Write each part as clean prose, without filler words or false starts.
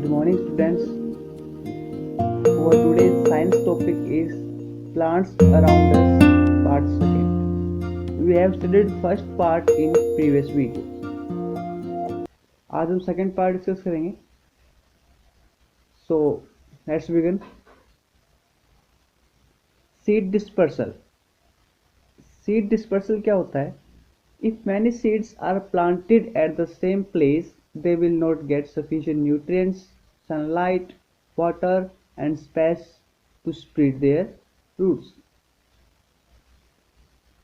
Good morning, students. Our today's science topic is plants around us, part second. We have studied first part in previous video. आज हम second part discuss करेंगे. So let's begin. Seed dispersal. Seed dispersal क्या होता है? If many seeds are planted at the same place, they will not get sufficient nutrients, sunlight, water, and space to spread their roots.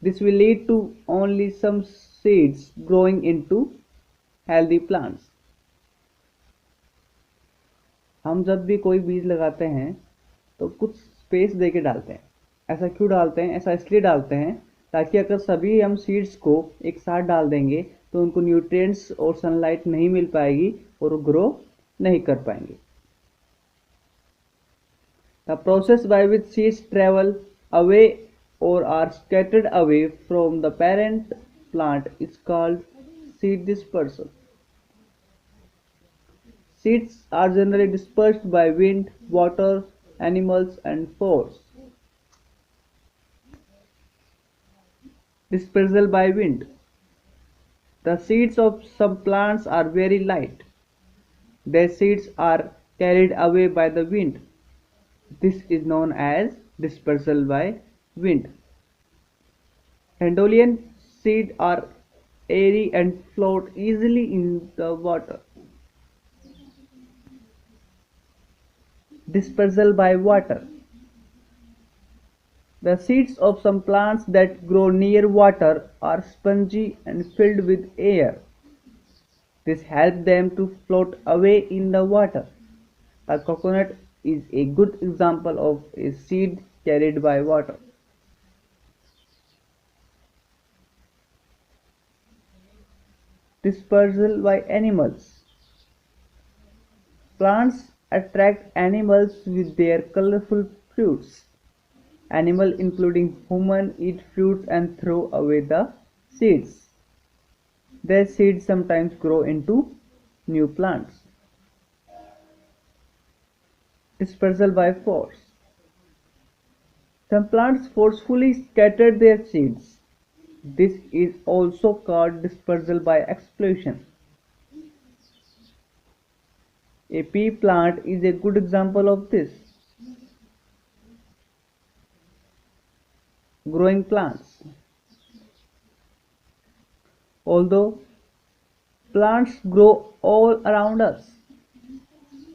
This will lead to only some seeds growing into healthy plants. हम जब भी कोई बीज लगाते हैं तो कुछ space दे के डालते हैं. ऐसा क्यों डालते हैं? ऐसा इसलिए डालते हैं ताकि अगर सभी हम सीड्स को एक साथ डाल देंगे तो उनको न्यूट्रिएंट्स और सनलाइट नहीं मिल पाएगी और वो ग्रो नहीं कर पाएंगे. The process by which seeds travel away or are scattered away from the parent plant is called seed dispersal. Seeds are generally dispersed by wind, water, animals, and force. Dispersal by wind. The seeds of some plants are very light. Their seeds are carried away by the wind. This is known as dispersal by wind. Dandelion seeds are airy and float easily in the water. Dispersal by water. The seeds of some plants that grow near water are spongy and filled with air. This helps them to float away in the water. A coconut is a good example of a seed carried by water. Dispersal by animals. Plants attract animals with their colorful fruits. Animals including humans eat fruits and throw away the seeds. Their seeds sometimes grow into new plants. Dispersal by force. Some plants forcefully scatter their seeds. This is also called dispersal by explosion. A pea plant is a good example of this. Growing plants. Although plants grow all around us,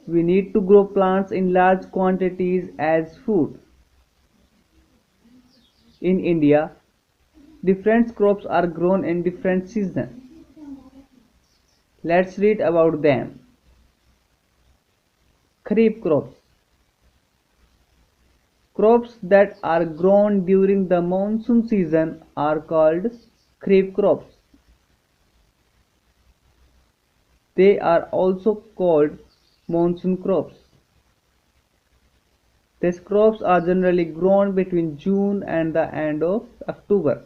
we need to grow plants in large quantities as food. In India, different crops are grown in different seasons. Let's read about them. Kharif crops. Crops that are grown during the monsoon season are called kharif crops. They are also called monsoon crops. These crops are generally grown between June and the end of October.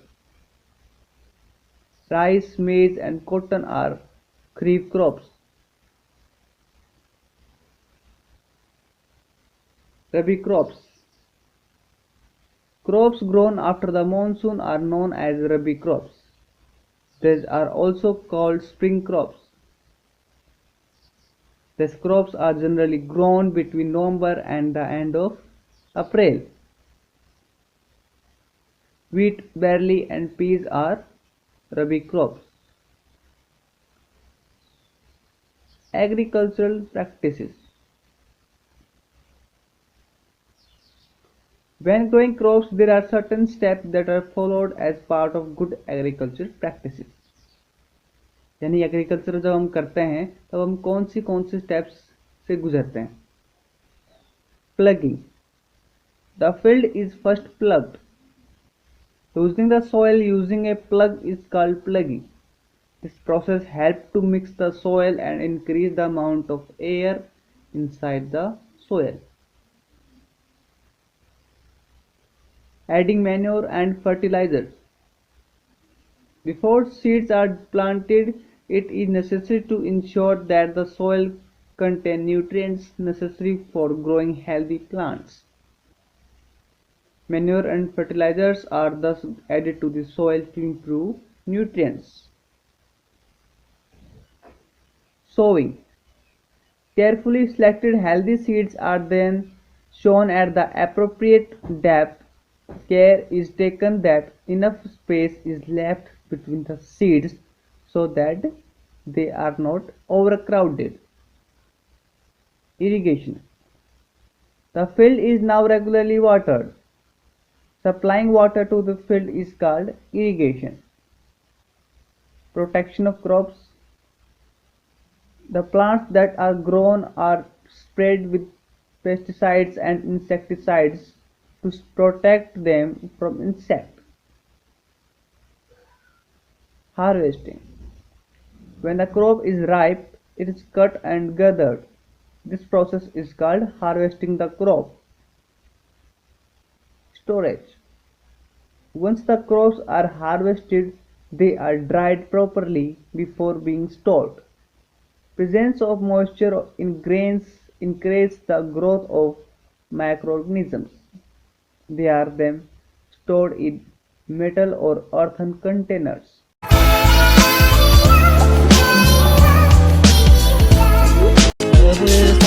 Rice, maize, and cotton are kharif crops. Rabi crops. Crops grown after the monsoon are known as Rabi crops. These are also called spring crops. These crops are generally grown between November and the end of April. Wheat, barley, and peas are Rabi crops. Agricultural practices. When growing crops, there are certain steps that are followed as part of good agricultural practices. यानी agriculture जब हम करते हैं तब हम कौन सी steps से गुजरते हैं. Plugging. The field is first plugged. Loosening the soil using a plug is called plugging. This process helps to mix the soil and increase the amount of air inside the soil. Adding manure and fertilizers. Before seeds are planted, it is necessary to ensure that the soil contain nutrients necessary for growing healthy plants. Manure and fertilizers are thus added to the soil to improve nutrients. Sowing. Carefully selected healthy seeds are then sown at the appropriate depth. Care is taken that enough space is left between the seeds so that they are not overcrowded. Irrigation. The field is now regularly watered. Supplying water to the field is called irrigation. Protection of crops. The plants that are grown are sprayed with pesticides and insecticides to protect them from insects. Harvesting. When the crop is ripe, it is cut and gathered. This process is called harvesting the crop. Storage. Once the crops are harvested, they are dried properly before being stored. Presence of moisture in grains encourages the growth of microorganisms. They are then stored in metal or earthen containers. Love is